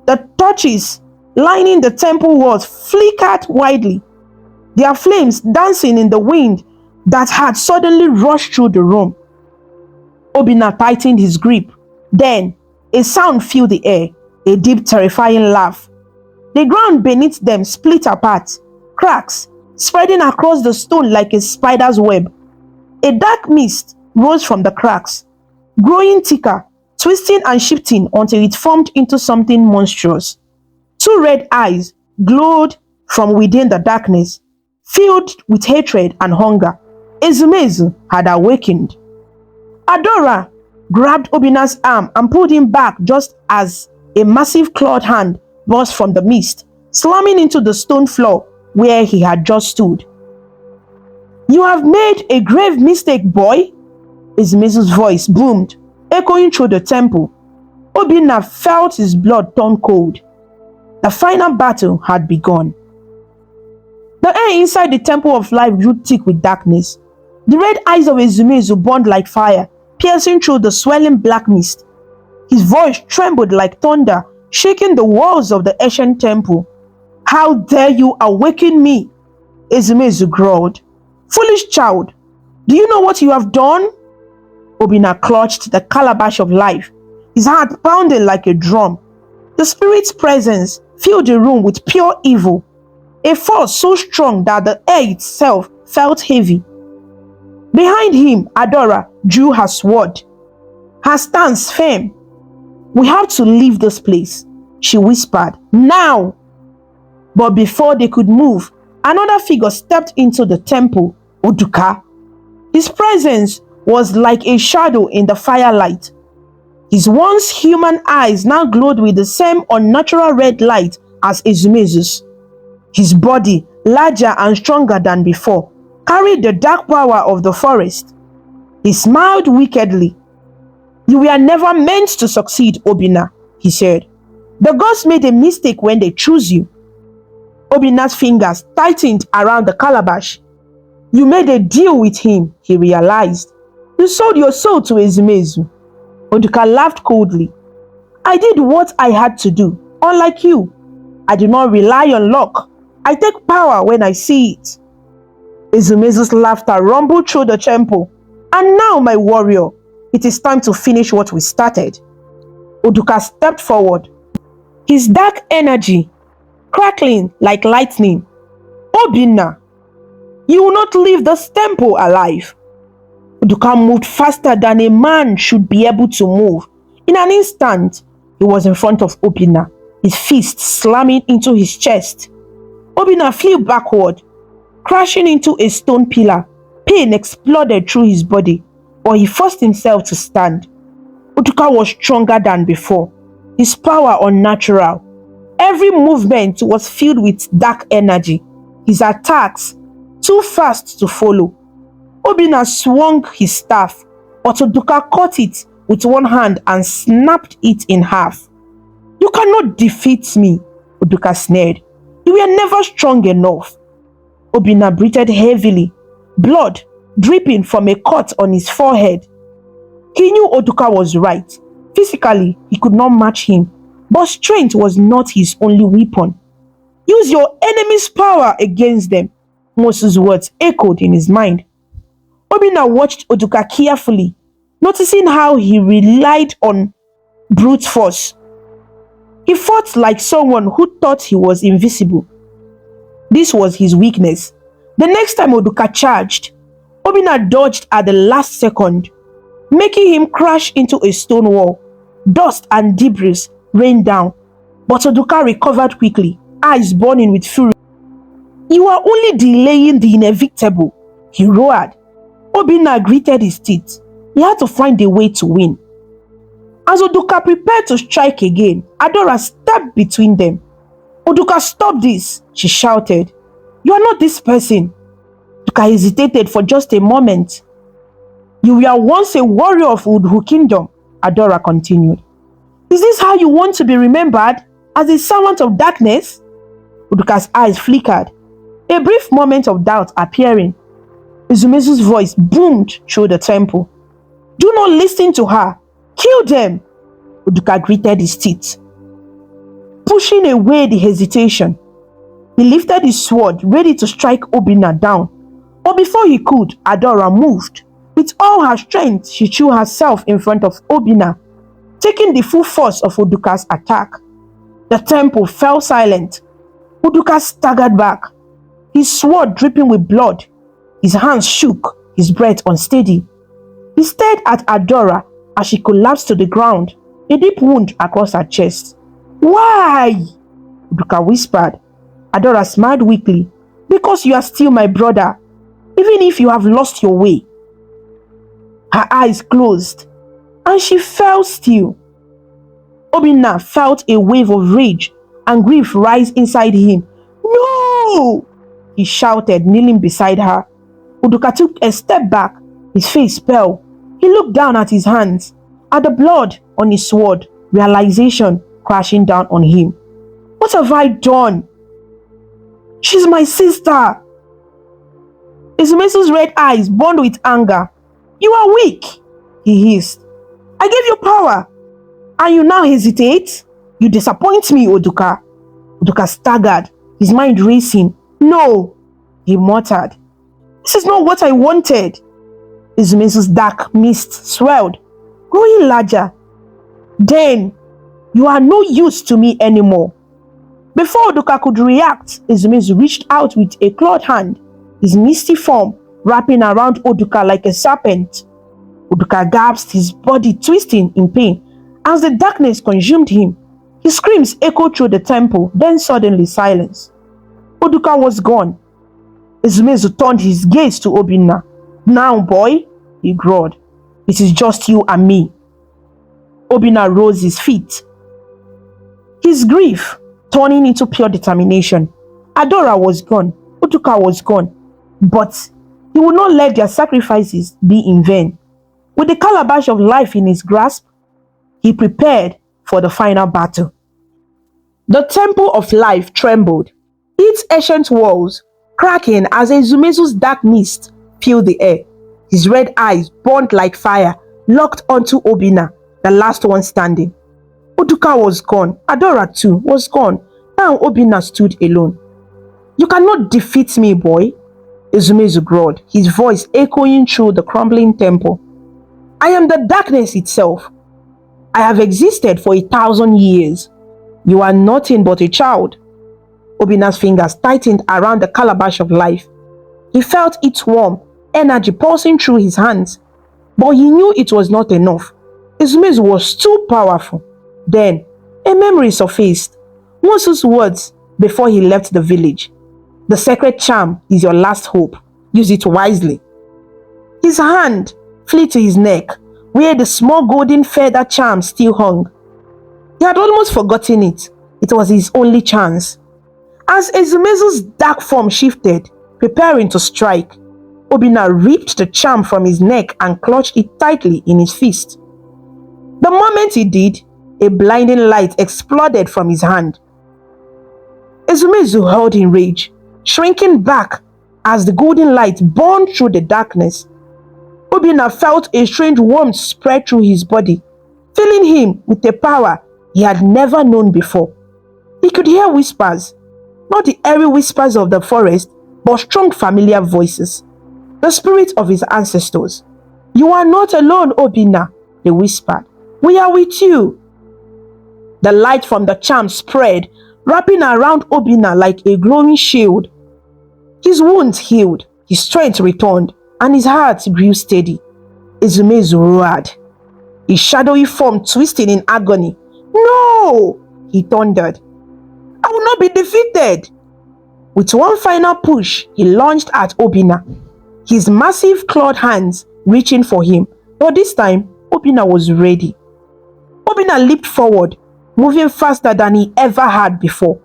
The torches lining the temple walls flickered wildly, their flames dancing in the wind that had suddenly rushed through the room. Obina tightened his grip. Then, a sound filled the air, a deep, terrifying laugh. The ground beneath them split apart, cracks spreading across the stone like a spider's web. A dark mist rose from the cracks, growing thicker, twisting and shifting until it formed into something monstrous. 2 red eyes glowed from within the darkness, filled with hatred and hunger. Ezumezu had awakened. Adora grabbed Obina's arm and pulled him back just as a massive clawed hand burst from the mist, slamming into the stone floor where he had just stood. "You have made a grave mistake, boy," Ezumezu's voice boomed, echoing through the temple. Obina felt his blood turn cold. The final battle had begun. The air inside the Temple of Life grew thick with darkness. The red eyes of Ezumezu burned like fire, piercing through the swelling black mist. His voice trembled like thunder, shaking the walls of the ancient temple. "How dare you awaken me?" Ezumezu growled. "Foolish child, do you know what you have done?" Obina clutched the calabash of life, his heart pounding like a drum. The spirit's presence filled the room with pure evil, a force so strong that the air itself felt heavy. Behind him, Adora drew her sword, her stance firm. "We have to leave this place," she whispered. "Now!" But before they could move, another figure stepped into the temple, Oduka. His presence was like a shadow in the firelight. His once human eyes now glowed with the same unnatural red light as Ezumezu's. His body, larger and stronger than before, carried the dark power of the forest. He smiled wickedly. "You were never meant to succeed, Obina," he said. "The gods made a mistake when they chose you." Obina's fingers tightened around the calabash. "You made a deal with him," he realized. "You sold your soul to Ezumezu." Oduka laughed coldly. "I did what I had to do. Unlike you, I do not rely on luck. I take power when I see it." Ezumezu's laughter rumbled through the temple. "And now, my warrior, it is time to finish what we started." Oduka stepped forward, his dark energy crackling like lightning. "Obina, you will not leave this temple alive." Oduka moved faster than a man should be able to move. In an instant, He was in front of Obina, his fist slamming into his chest. Obina flew backward, crashing into a stone pillar. Pain exploded through his body, but he forced himself to stand. Oduka was stronger than before, his power unnatural. Every movement was filled with dark energy, his attacks too fast to follow. Obina swung his staff, but Oduka caught it with one hand and snapped it in half. "You cannot defeat me," Oduka sneered. "You were never strong enough." Obina breathed heavily, blood dripping from a cut on his forehead. He knew Oduka was right. Physically, he could not match him, but strength was not his only weapon. "Use your enemy's power against them," Moses' words echoed in his mind. Obina watched Oduka carefully, noticing how he relied on brute force. He fought like someone who thought he was invisible. This was his weakness. The next time Oduka charged, Obina dodged at the last second, making him crash into a stone wall. Dust and debris rained down, but Oduka recovered quickly, eyes burning with fury. "You are only delaying the inevitable," he roared. Obina gritted his teeth. He had to find a way to win. As Oduka prepared to strike again, Adora stepped between them. "Oduka, stop this," she shouted. "You are not this person." Oduka hesitated for just a moment. "You were once a warrior of Udhu Kingdom," Adora continued. "Is this how you want to be remembered? As a servant of darkness?" Uduka's eyes flickered, a brief moment of doubt appearing. Izumezu's voice boomed through the temple. "Do not listen to her. Kill them." Oduka gritted his teeth, pushing away the hesitation. He lifted his sword, ready to strike Obina down. But before he could, Adora moved. With all her strength, she threw herself in front of Obina, taking the full force of Oduka's attack. The temple fell silent. Oduka staggered back, his sword dripping with blood. His hands shook, his breath unsteady. He stared at Adora as she collapsed to the ground, a deep wound across her chest. "Why?" Oduka whispered. Adora smiled weakly. "Because you are still my brother, even if you have lost your way." Her eyes closed, and she fell still. Obina felt a wave of rage and grief rise inside him. "No!" he shouted, kneeling beside her. Oduka took a step back, his face pale. He looked down at his hands, at the blood on his sword, realization crashing down on him. "What have I done? She's my sister." Izumesu's red eyes burned with anger. "You are weak," he hissed. "I gave you power, and you now hesitate? You disappoint me, Oduka." Oduka staggered, his mind racing. "No," he muttered. "This is not what I wanted." Izumesu's dark mist swelled, growing larger. "Then, you are no use to me anymore." Before Oduka could react, Izumesu reached out with a clawed hand, his misty form wrapping around Oduka like a serpent. Oduka gasped, his body twisting in pain as the darkness consumed him. His screams echoed through the temple, then suddenly silence. Oduka was gone. Izumesu turned his gaze to Obina. "Now, boy," he growled, "it is just you and me." Obina rose his feet, his grief turning into pure determination. Adora was gone, Oduka was gone, but he would not let their sacrifices be in vain. With the calabash of life in his grasp, he prepared for the final battle. The temple of life trembled, its ancient walls cracking as Izumesu's dark mist filled the air. His red eyes burned like fire, locked onto Obina, the last one standing. Oduka was gone. Adora too was gone. Now Obina stood alone. "You cannot defeat me, boy," Izumesu growled, his voice echoing through the crumbling temple. "I am the darkness itself. I have existed for 1,000 years. You are nothing but a child." Obina's fingers tightened around the calabash of life. He felt its warm energy pulsing through his hands, but he knew it was not enough. Izumesu was too powerful. Then A memory surfaced. Nwosu's words before he left the village. The sacred charm is your last hope. Use it wisely. His hand flew to his neck, where the small golden feather charm still hung. He had almost forgotten it. It was his only chance. As Ezumezu's dark form shifted, preparing to strike, Obina ripped the charm from his neck and clutched it tightly in his fist. The moment he did, a blinding light exploded from his hand. Ezumezu hurled in rage, shrinking back as the golden light burned through the darkness. Obina felt a strange warmth spread through his body, filling him with a power he had never known before. He could hear whispers, not the airy whispers of the forest, but strong familiar voices. The spirit of his ancestors. "You are not alone, Obina," they whispered. "We are with you." The light from the charm spread, wrapping around Obina like a glowing shield. His wounds healed, his strength returned, and his heart grew steady. Ezumezu roared, his shadowy form twisting in agony. "No!" he thundered. "I will not be defeated!" With one final push, he lunged at Obina, his massive clawed hands reaching for him. But this time, Obina was ready. Obina leaped forward, moving faster than he ever had before.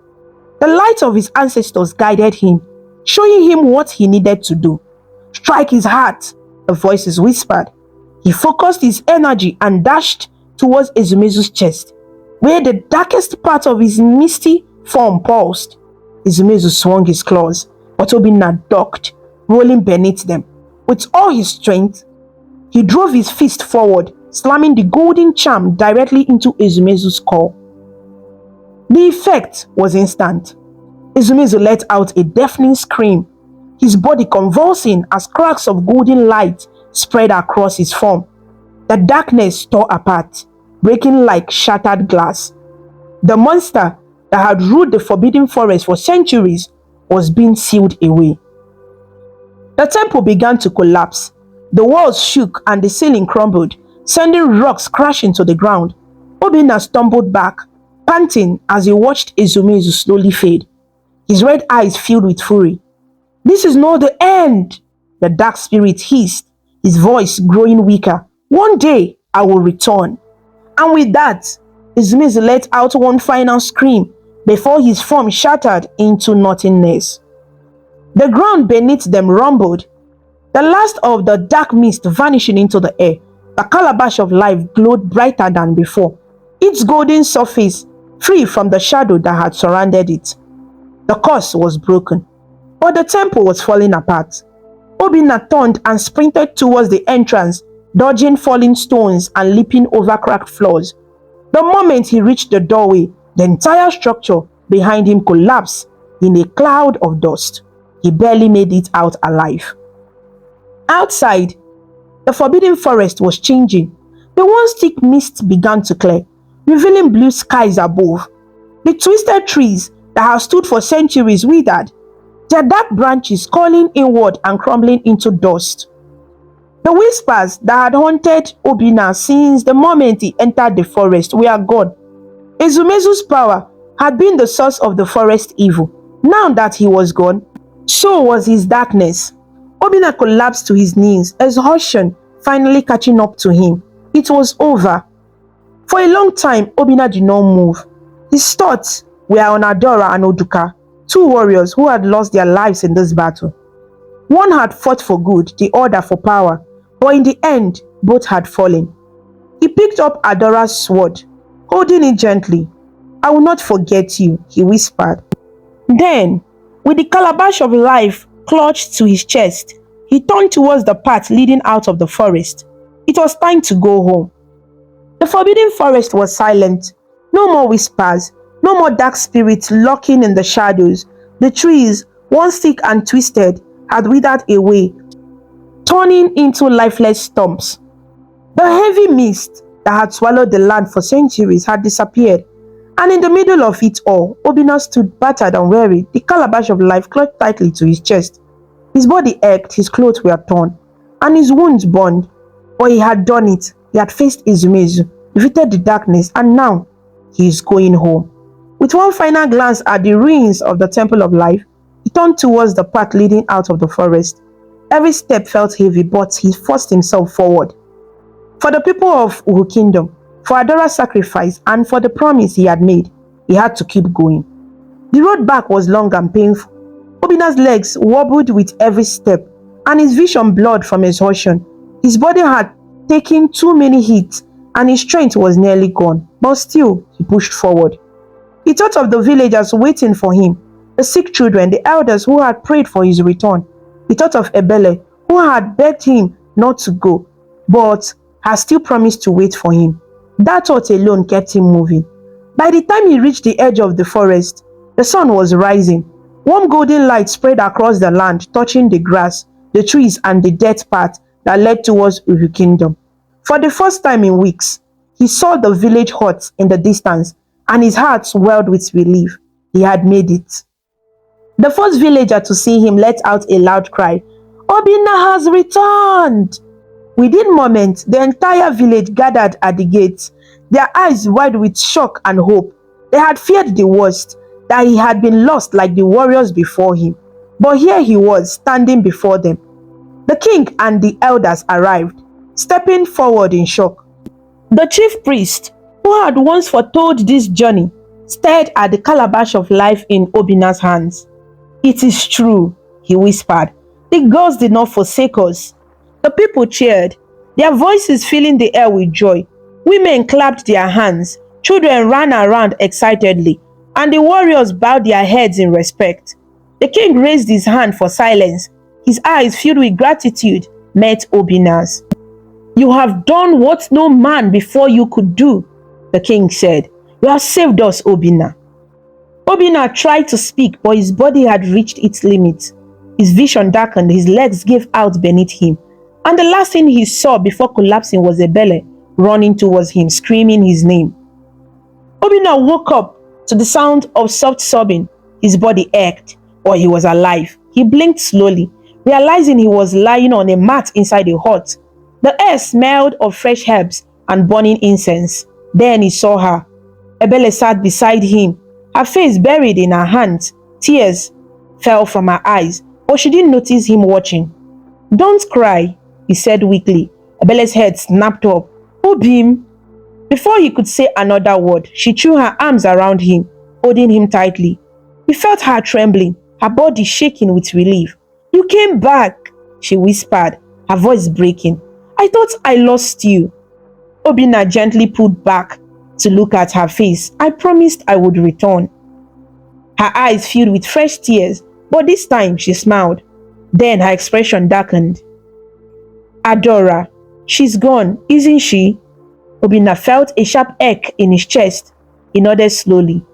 The light of his ancestors guided him, showing him what he needed to do. "Strike his heart," the voices whispered. He focused his energy and dashed towards Ezumezu's chest, where the darkest part of his misty form pulsed. Ezumezu swung his claws, but Obina ducked, rolling beneath them. With all his strength, he drove his fist forward, slamming the golden charm directly into Ezumezu's skull. The effect was instant. Ezumezu let out a deafening scream, his body convulsing as cracks of golden light spread across his form. The darkness tore apart, breaking like shattered glass. The monster that had ruled the forbidden forest for centuries was being sealed away. The temple began to collapse. The walls shook and the ceiling crumbled, sending rocks crashing to the ground. Obina stumbled back, panting as he watched Ezumezu slowly fade. His red eyes filled with fury. "This is not the end," the dark spirit hissed, his voice growing weaker. "One day I will return." And with that, Ezumezu let out one final scream before his form shattered into nothingness. The ground beneath them rumbled, the last of the dark mist vanishing into the air. The calabash of life glowed brighter than before, its golden surface free from the shadow that had surrounded it. The curse was broken, but the temple was falling apart. Obina turned and sprinted towards the entrance, dodging falling stones and leaping over cracked floors. The moment he reached the doorway, the entire structure behind him collapsed in a cloud of dust. He barely made it out alive. Outside, the forbidden forest was changing. The once thick mist began to clear, revealing blue skies above. The twisted trees that have stood for centuries withered, their dark branches curling inward and crumbling into dust. The whispers that had haunted Obina since the moment he entered the forest were gone. Ezumezu's power had been the source of the forest evil. Now that he was gone, so was his darkness. Obina collapsed to his knees, exhaustion finally catching up to him. It was over. For a long time, Obina did not move. His thoughts were on Adora and Oduka, two warriors who had lost their lives in this battle. One had fought for good, the other for power, but in the end, both had fallen. He picked up Adora's sword, holding it gently. "I will not forget you," he whispered. Then, with the calabash of life clutched to his chest, he turned towards the path leading out of the forest. It was time to go home. The forbidden forest was silent. No more whispers, no more dark spirits lurking in the shadows. The trees, once thick and twisted, had withered away, turning into lifeless stumps. The heavy mist that had swallowed the land for centuries had disappeared, and in the middle of it all, Obina stood battered and weary, the calabash of life clutched tightly to his chest. His body ached, his clothes were torn, and his wounds burned. But he had done it. He had faced Ezumezu, defeated the darkness, and now he is going home. With one final glance at the ruins of the Temple of Life, he turned towards the path leading out of the forest. Every step felt heavy, but he forced himself forward. For the people of Uhu Kingdom, for Adora's sacrifice, and for the promise he had made, he had to keep going. The road back was long and painful. Obina's legs wobbled with every step, and his vision blurred from exhaustion. His body had taken too many hits, and his strength was nearly gone, but still he pushed forward. He thought of the villagers waiting for him, the sick children, the elders who had prayed for his return. He thought of Ebele, who had begged him not to go, but had still promised to wait for him. That thought alone kept him moving. By the time he reached the edge of the forest, the sun was rising. Warm golden light spread across the land, touching the grass, the trees, and the dirt path that led towards Uhu Kingdom. For the first time in weeks, he saw the village huts in the distance, and his heart swelled with relief. He had made it. The first villager to see him let out a loud cry. "Obina has returned!" Within moments, the entire village gathered at the gates, their eyes wide with shock and hope. They had feared the worst, that he had been lost like the warriors before him. But here he was, standing before them. The king and the elders arrived, stepping forward in shock. The chief priest, who had once foretold this journey, stared at the calabash of life in Obina's hands. "It is true," he whispered. "The gods did not forsake us." The people cheered, their voices filling the air with joy. Women clapped their hands, children ran around excitedly, and the warriors bowed their heads in respect. The king raised his hand for silence. His eyes, filled with gratitude, met Obina's. "You have done what no man before you could do," the king said. "You have saved us, Obina." Obina tried to speak, but his body had reached its limit. His vision darkened, his legs gave out beneath him, and the last thing he saw before collapsing was Ebele running towards him, screaming his name. Obina woke up to the sound of soft sobbing. His body ached, but he was alive. He blinked slowly, realizing he was lying on a mat inside a hut. The air smelled of fresh herbs and burning incense. Then he saw her. Ebele sat beside him, her face buried in her hands. Tears fell from her eyes, but she didn't notice him watching. "Don't cry," he said weakly. Ebele's head snapped up. "Obim." Before he could say another word, she threw her arms around him, holding him tightly. He felt her trembling, her body shaking with relief. "You came back," she whispered, her voice breaking. "I thought I lost you." Obina gently pulled back to look at her face. "I promised I would return." Her eyes filled with fresh tears, but this time she smiled. Then her expression darkened. "Adora, she's gone, isn't she?" Obina felt a sharp ache in his chest. He nodded slowly.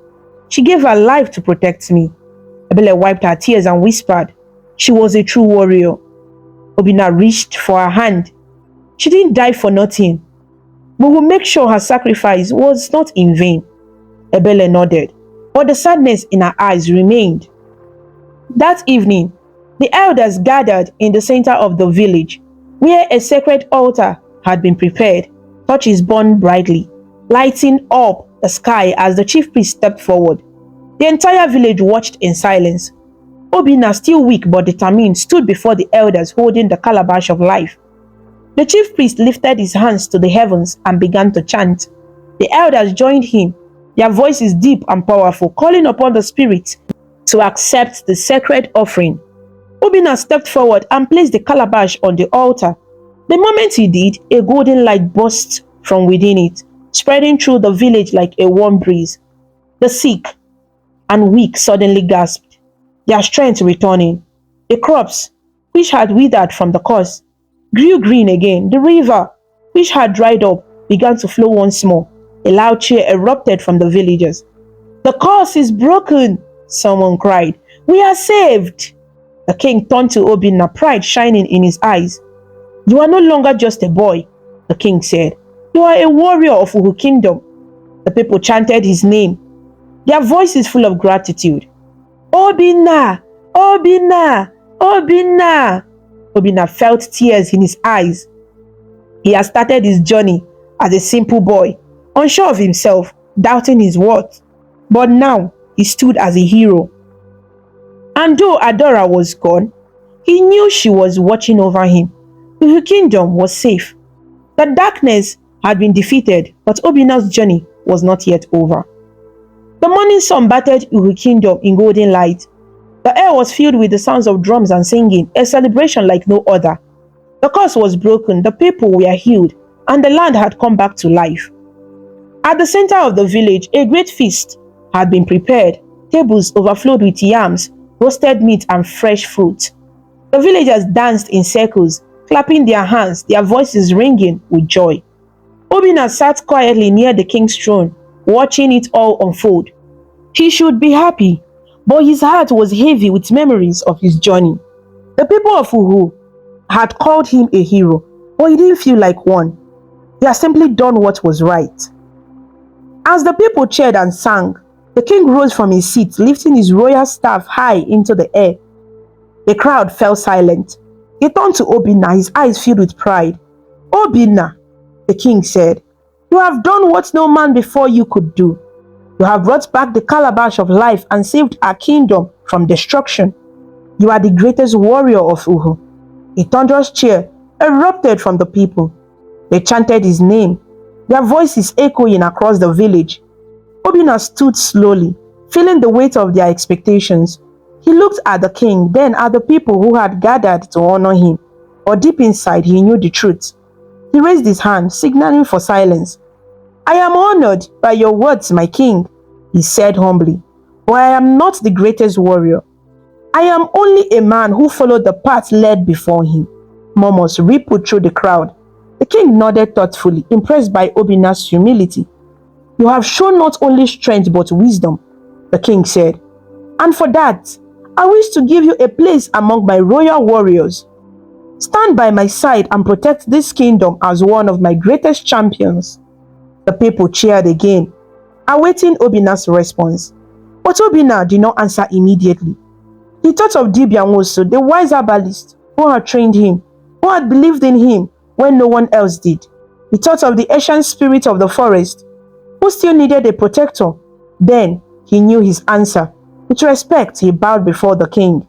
"She gave her life to protect me." Ebele wiped her tears and whispered, "She was a true warrior." Obina reached for her hand. "She didn't die for nothing. We will make sure her sacrifice was not in vain." Ebele nodded, but the sadness in her eyes remained. That evening, the elders gathered in the center of the village, where a sacred altar had been prepared. Torches burned brightly, lighting up the sky as the chief priest stepped forward. The entire village watched in silence. Obina, still weak but determined, stood before the elders holding the calabash of life. The chief priest lifted his hands to the heavens and began to chant. The elders joined him, their voices deep and powerful, calling upon the spirits to accept the sacred offering. Obina stepped forward and placed the calabash on the altar. The moment he did, a golden light burst from within it, spreading through the village like a warm breeze. The sick and weak suddenly gasped, their strength returning. The crops, which had withered from the curse, grew green again. The river, which had dried up, began to flow once more. A loud cheer erupted from the villagers. "The curse is broken," someone cried. "We are saved." The king turned to Obina, pride shining in his eyes. "You are no longer just a boy," the king said. "You are a warrior of Uhu Kingdom." The people chanted his name, their voices full of gratitude. "Obina! Obina! Obina!" Obina felt tears in his eyes. He had started his journey as a simple boy, unsure of himself, doubting his worth. But now he stood as a hero. And though Adora was gone, he knew she was watching over him. His kingdom was safe. The darkness had been defeated, but Obina's journey was not yet over. The morning sun bathed Uhu kingdom in golden light. The air was filled with the sounds of drums and singing, a celebration like no other. The curse was broken, the people were healed, and the land had come back to life. At the center of the village, a great feast had been prepared. Tables overflowed with yams, roasted meat, and fresh fruit. The villagers danced in circles, clapping their hands, their voices ringing with joy. Obina sat quietly near the king's throne, watching it all unfold. He should be happy, but his heart was heavy with memories of his journey. The people of Uhu had called him a hero, but he didn't feel like one. He had simply done what was right. As the people cheered and sang, the king rose from his seat, lifting his royal staff high into the air. The crowd fell silent. He turned to Obina, his eyes filled with pride. "Obina," the king said, "you have done what no man before you could do. You have brought back the calabash of life and saved our kingdom from destruction. You are the greatest warrior of Uhu." A thunderous cheer erupted from the people. They chanted his name, their voices echoing across the village. Obina stood slowly, feeling the weight of their expectations. He looked at the king, then at the people who had gathered to honor him. But deep inside, he knew the truth. He raised his hand, signaling for silence. "I am honored by your words, my king," he said humbly, "but I am not the greatest warrior. I am only a man who followed the path led before him." Murmurs rippled through the crowd. The king nodded thoughtfully, impressed by Obina's humility. "You have shown not only strength but wisdom," the king said. "And for that, I wish to give you a place among my royal warriors. Stand by my side and protect this kingdom as one of my greatest champions." The people cheered again, awaiting Obina's response. But Obina did not answer immediately. He thought of Dibia Nwosu, the wise herbalist who had trained him, who had believed in him when no one else did. He thought of the ancient spirit of the forest, who still needed a protector. Then he knew his answer. With respect, he bowed before the king.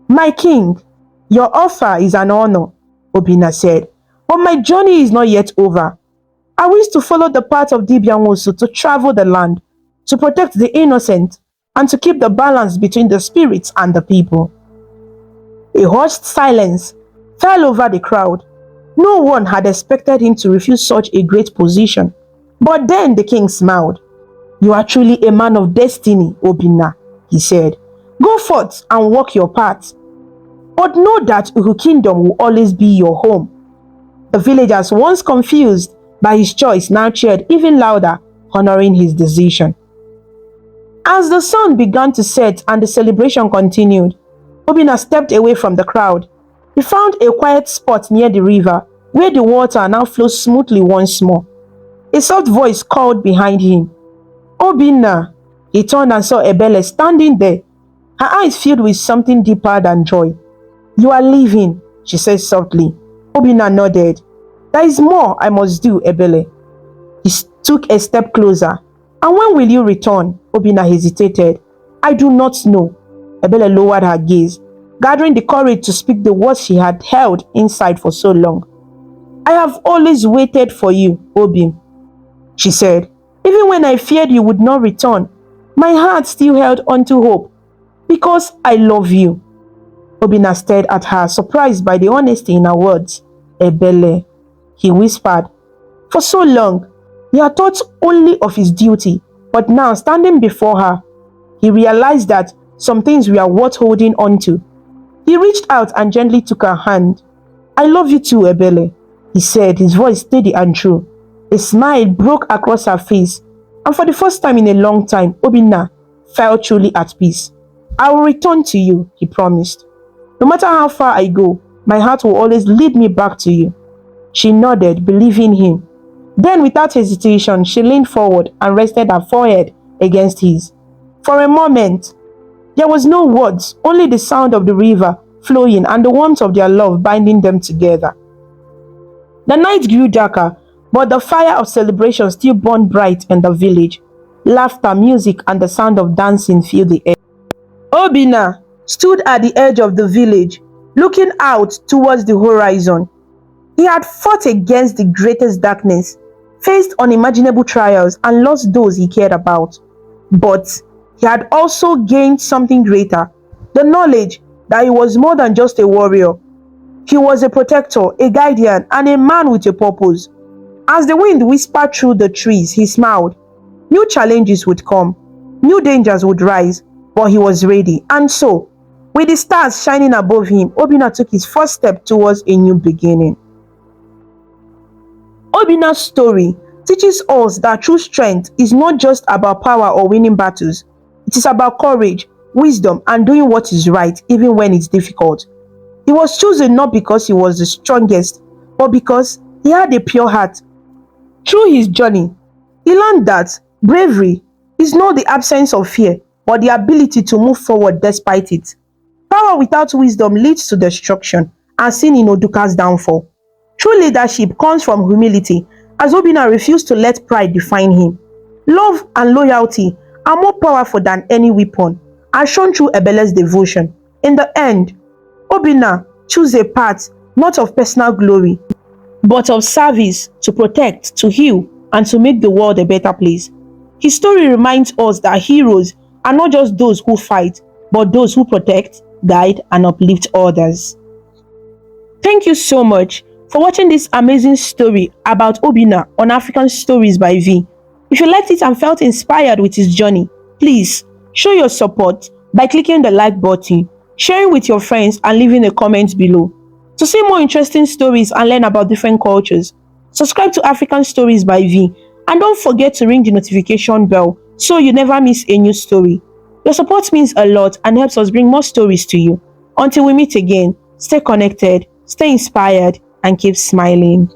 "My king, your offer is an honor," Obina said, "but my journey is not yet over. I wish to follow the path of Dibia Nwosu, to travel the land, to protect the innocent, and to keep the balance between the spirits and the people." A hushed silence fell over the crowd. No one had expected him to refuse such a great position. But then the king smiled. "You are truly a man of destiny, Obina," he said. "Go forth and walk your path. But know that Uhu Kingdom will always be your home." The villagers, once confused by his choice, now cheered even louder, honoring his decision. As the sun began to set and the celebration continued, Obina stepped away from the crowd. He found a quiet spot near the river, where the water now flows smoothly once more. A soft voice called behind him. "Obina!" He turned and saw Ebele standing there, her eyes filled with something deeper than joy. "You are leaving," she said softly. Obina nodded. "There is more I must do, Ebele." He took a step closer. "And when will you return?" Obina hesitated. "I do not know." Ebele lowered her gaze, gathering the courage to speak the words she had held inside for so long. "I have always waited for you, Obim," she said. "Even when I feared you would not return, my heart still held on to hope, because I love you." Obina stared at her, surprised by the honesty in her words. "Ebele," he whispered. For so long, he had thought only of his duty, but now, standing before her, he realized that some things were worth holding on to. He reached out and gently took her hand. "I love you too, Ebele," he said, his voice steady and true. A smile broke across her face, and for the first time in a long time, Obina felt truly at peace. "I will return to you," he promised. "No matter how far I go, my heart will always lead me back to you." She nodded, believing him. Then, without hesitation, she leaned forward and rested her forehead against his. For a moment, there was no words, only the sound of the river flowing and the warmth of their love binding them together. The night grew darker, but the fire of celebration still burned bright in the village. Laughter, music, and the sound of dancing fill the air. Obina stood at the edge of the village, looking out towards the horizon. He had fought against the greatest darkness, faced unimaginable trials, and lost those he cared about. But he had also gained something greater, the knowledge that he was more than just a warrior. He was a protector, a guardian, and a man with a purpose. As the wind whispered through the trees, he smiled. New challenges would come, new dangers would rise, but he was ready. And so, with the stars shining above him, Obina took his first step towards a new beginning. Obina's story teaches us that true strength is not just about power or winning battles. It is about courage, wisdom, and doing what is right even when it's difficult. He was chosen not because he was the strongest, but because he had a pure heart. Through his journey, he learned that bravery is not the absence of fear, but the ability to move forward despite it. Power without wisdom leads to destruction, as seen in Oduka's downfall. True leadership comes from humility, as Obina refused to let pride define him. Love and loyalty are more powerful than any weapon, as shown through Ebele's devotion. In the end, Obina chose a path not of personal glory, but of service to protect, to heal, and to make the world a better place. His story reminds us that heroes are not just those who fight, but those who protect, guide, and uplift others. Thank you so much for watching this amazing story about Obina on African Stories by V. If you liked it and felt inspired with his journey, please show your support by clicking the like button, sharing with your friends, and leaving a comment below. To see more interesting stories and learn about different cultures, subscribe to African Stories by V, and don't forget to ring the notification bell so you never miss a new story. Your support means a lot and helps us bring more stories to you. Until we meet again, stay connected, stay inspired, and keep smiling.